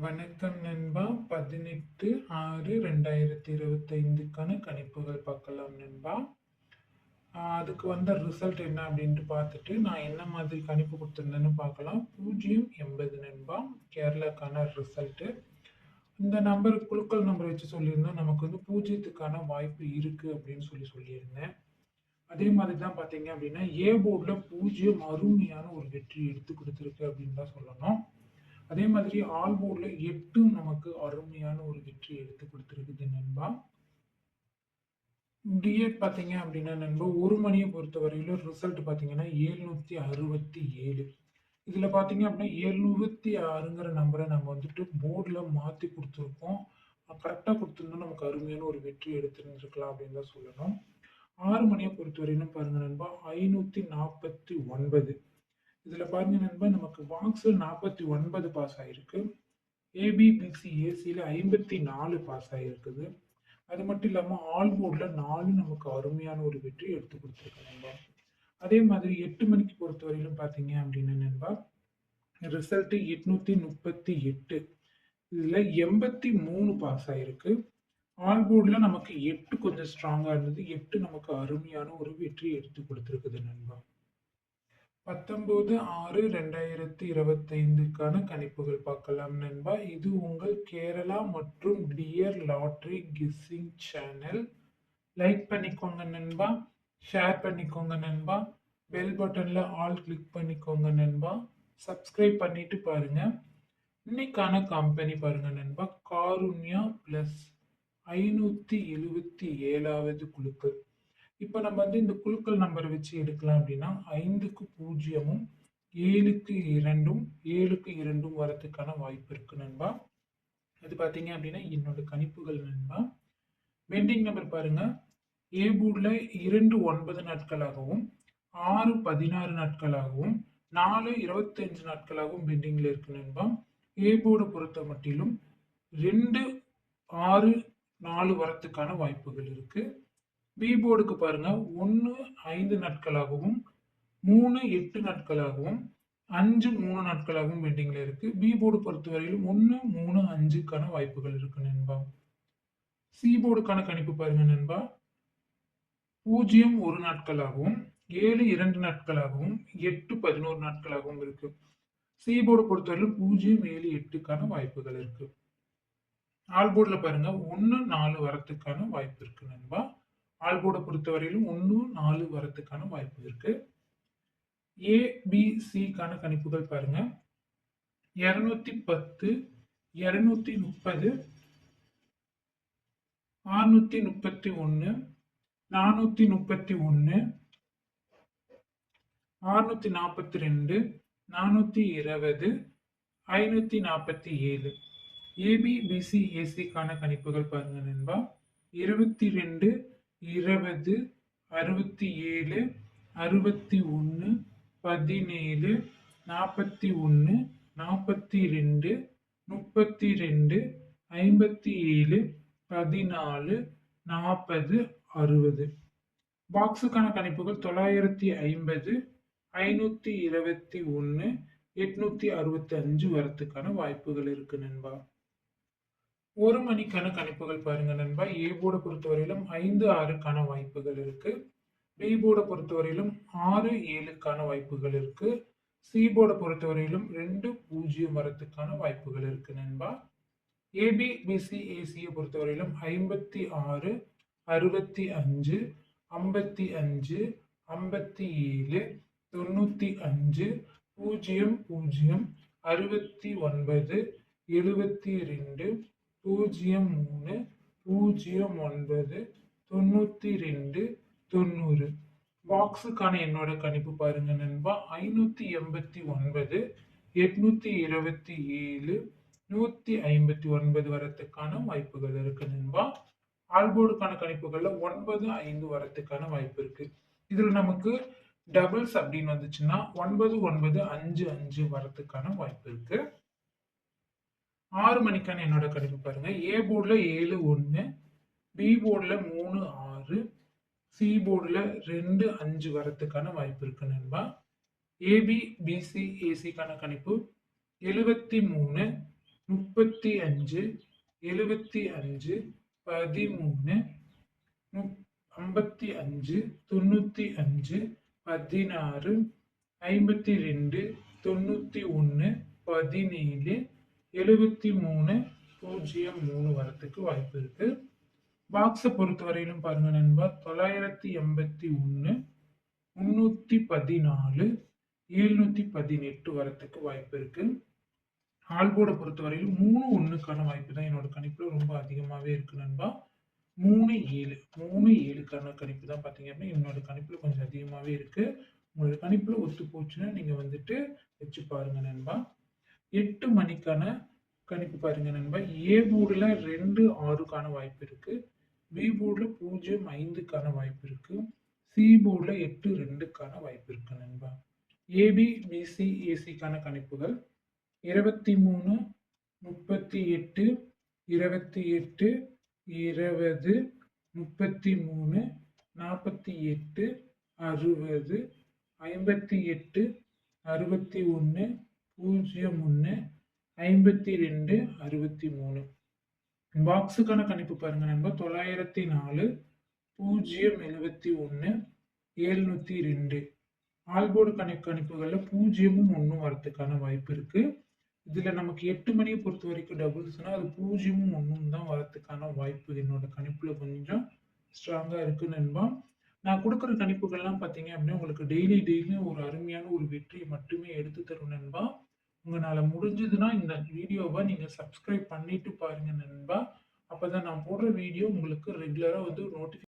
வணக்கம் நண்பா. 18/6/2025க்கான கணிப்புகள் பார்க்கலாம் நண்பா. அதுக்கு வந்த ரிசல்ட் என்ன அப்படின்ட்டு பார்த்துட்டு நான் என்ன மாதிரி கணிப்பு கொடுத்துருந்தேன்னு பார்க்கலாம். 080 நண்பா, கேரளாக்கான ரிசல்ட்டு. இந்த நம்பர் குலுக்கல் நம்பர் வச்சு சொல்லியிருந்தோம். நமக்கு வந்து பூஜ்ஜியத்துக்கான வாய்ப்பு இருக்கு அப்படின்னு சொல்லியிருந்தேன். அதே மாதிரி தான் பார்த்தீங்க அப்படின்னா ஏ போர்டில் 0 அருமையான ஒரு வெற்றி எடுத்து கொடுத்துருக்கு அப்படின்னு தான் சொல்லணும். அதே மாதிரி ஆல் போர்டில் 8 நமக்கு அருமையான ஒரு வெற்றி எடுத்து கொடுத்துருக்குது நண்பா. டிஎட் பார்த்தீங்க அப்படின்னா நண்பா, ஒரு மணியை பொறுத்த வரையிலும் ரிசல்ட் பார்த்தீங்கன்னா 767. இதில் பார்த்தீங்க அப்படின்னா 706ங்கிற நம்பரை நம்ம வந்துட்டு போர்டில் மாற்றி கொடுத்துருக்கோம். கரெக்டாக கொடுத்துருந்தோம் நமக்கு அருமையான ஒரு வெற்றி எடுத்துருந்துருக்கலாம் அப்படின்னு தான் சொல்லணும். 6 மணியை பொறுத்த வரையிலும் பாருங்க நண்பா, 549. இதுல பாருங்க நண்பா, நமக்கு பாக்ஸ்ல 49 பாஸ் ஆயிருக்கு. ஏபிபிசி ஏசியில் 54 பாஸ் ஆகிருக்குது. அது மட்டும் இல்லாமல் ஆல் போர்டில் 4 நமக்கு அருமையான ஒரு வெற்றி எடுத்து கொடுத்துருக்கு நண்பா. அதே மாதிரி 8 மணிக்கு பொறுத்தவரையிலும் பார்த்தீங்க அப்படின்னா நண்பா, ரிசல்ட் 838. இதில் 83 பாஸ் ஆகிருக்கு. ஆல் போர்டில் நமக்கு 8 கொஞ்சம் ஸ்ட்ராங்காக இருந்தது. 8 நமக்கு அருமையான ஒரு வெற்றி எடுத்து கொடுத்துருக்குது நண்பா. 19/6/2025க்கான கணிப்புகள் பார்க்கலாம் நண்பா. இது உங்கள் கேரளா மற்றும் dear lottery kissing channel. Like பண்ணிக்கோங்க நண்பா, ஷேர் பண்ணிக்கோங்க நண்பா, பெல் பட்டன்ல ஆல் கிளிக் பண்ணிக்கோங்க நண்பா, சப்ஸ்கிரைப் பண்ணிட்டு பாருங்க. இன்னைக்கான கம்பெனி பாருங்க நண்பா, காருண்யா பிளஸ் 577வது குழுக்கள். இப்போ நம்ம வந்து இந்த குழுக்கள் நம்பர் வச்சு எடுக்கலாம் அப்படின்னா 5க்கு 0ம் 7க்கு 2ம் 7க்கு 2ம் வரதுக்கான வாய்ப்பு இருக்கு நண்பா. அது பார்த்தீங்க அப்படின்னா என்னோட கணிப்புகள் நண்பா. பெண்டிங் நம்பர் பாருங்க, ஏ போர்டில் 2 9 நாட்களாகவும் 6 16 நாட்களாகவும் 4 25 நாட்களாகவும் பெண்டிங்ல இருக்கு நண்பா. ஏ போர்டை பொறுத்த மட்டிலும் 2 6 4 வரத்துக்கான வாய்ப்புகள் இருக்கு. பி போர்டுக்கு பாருங்க, 1 5 நாட்களாகவும் 3 8 நாட்களாகவும் 5 3 நாட்களாகவும் பெண்டிங்ல இருக்கு. பி போர்டு பொறுத்தவரையிலும் 1 3 5க்கான வாய்ப்புகள் இருக்கு நண்பா. சி போர்டுக்கான கணிப்பு பாருங்க நண்பா, 0 1 நாட்களாகவும் 7 2 நாட்களாகவும் 8 11 நாட்களாகவும் இருக்கு. சி போர்டு பொறுத்தவரையிலும் 0 7 8க்கான வாய்ப்புகள் இருக்கு. ஆல் போர்டில் பாருங்க 1 4 வரத்துக்கான வாய்ப்பு இருக்கு நண்பா. ஆல் போர்டை பொறுத்தவரையிலும் 1 4 வரத்துக்கான வாய்ப்பு இருக்கு. ஏபிசிக்கான கணிப்புகள் பாருங்க, 210 230 631 431 642 420 547. ஏபிபிசி ஏசிக்கான கணிப்புகள் பாருங்க நண்பா, 22 20 67 61 17 41 42 32 57 14 40 60. பாக்ஸுக்கான கணிப்புகள் 950 521 865 வரத்துக்கான வாய்ப்புகள் இருக்கு நண்பா. ஒரு மணிக்கான கணிப்புகள் பாருங்க நண்பா, ஏ போர்டை பொறுத்தவரையிலும் 5 6க்கான வாய்ப்புகள் இருக்கு. பி போர்டை பொறுத்தவரையிலும் 6 7க்கான வாய்ப்புகள் இருக்கு. சி போர்டை பொறுத்தவரையிலும் 2 0 வரத்துக்கான வாய்ப்புகள் இருக்கு நண்பா. ஏபி பிசி ஏசியை பொறுத்தவரையிலும் 56 65 55 57 95 0 0 69 72 03 09 92 90. பாக்ஸுக்கான என்னோட கணிப்பு பாருங்க நண்பா, 589 827 159 வரத்துக்கான வாய்ப்புகள் இருக்கு நண்பா. ஆல்போர்டுக்கான கணிப்புகள்ல 9 5 வரத்துக்கான வாய்ப்பு இருக்கு. இதுல நமக்கு டபுள்ஸ் அப்படின்னு வந்துச்சுன்னா 9 9 5 5 வரத்துக்கான வாய்ப்பு இருக்கு. 6 மணிக்கான என்னோட கணிப்பு பாருங்க, ஏ போர்டுல 7 1, பி போர்டுல 3 6, சி போர்டுல 2 5 வரத்துக்கான வாய்ப்பு இருக்கு நண்பா. ஏபி பிசி ஏசிக்கான கணிப்பு 73 35, 75, 13, 55, 95, 16, 52, 91, 17, 73, 03 வரத்துக்கு வாய்ப்பு இருக்கு. பாக்ஸை பொறுத்தவரையிலும் பாருங்க நண்பா, 981, 314, 718 வரத்துக்கு வாய்ப்பு இருக்கு. ஆல்போர்டை பொறுத்தவரையிலும் 3, 1க்கான வாய்ப்பு தான் என்னோட கணிப்புல ரொம்ப அதிகமாவே இருக்கு நண்பா. 3, 7 3, 7க்கான கணிப்பு தான் பார்த்தீங்க அப்படின்னா என்னோட கணிப்புல கொஞ்சம் அதிகமாவே இருக்கு. உங்களோட கணிப்புல ஒத்து போச்சுன்னா நீங்க வந்துட்டு வச்சு பாருங்க நண்பா. 8 மணிக்கான கணிப்பு பாருங்க நண்பா. ஏ போர்டுல 2, 6க்கான வாய்ப்பு இருக்கு. பி போர்டுல 0, 5க்கான வாய்ப்பு இருக்கு. சி போர்டுல 8, 2க்கான வாய்ப்பு இருக்கு நண்பா. ஏபி, பிசி, ஏசிக்கான கணிப்புகள் 23, 38, 28, 20, 33, 48, 60, 58, 61, 01, 52, 63. பாக்ஸுக்கான கணிப்பு பாருங்க நண்பா. 904, 071, 702. ஆல்போர்டு கணிப்புகள்ல 0ம் 1ம் வரத்துக்கான வாய்ப்பு இருக்கு. இதுல நமக்கு 8 மணியை பொறுத்த வரைக்கும் டபுள்ஸ்னா அது 0ம் 1ம் தான் வரத்துக்கான வாய்ப்பு என்னோட கணிப்புல கொஞ்சம் ஸ்ட்ராங்கா இருக்கு நண்பா. நான் கொடுக்குற கணிப்புகள்லாம் பார்த்தீங்க அப்படின்னா உங்களுக்கு டெய்லியும் ஒரு அருமையான ஒரு வெற்றியை மட்டுமே எடுத்து தரும் நண்பா. உங்களால முடிஞ்சதுன்னா இந்த வீடியோவை நீங்க சப்ஸ்கிரைப் பண்ணிட்டு பாருங்க நண்பா. அப்பதான் நான் போடுற வீடியோ உங்களுக்கு ரெகுலரா வந்து நோட்டிஃபிகேஷன்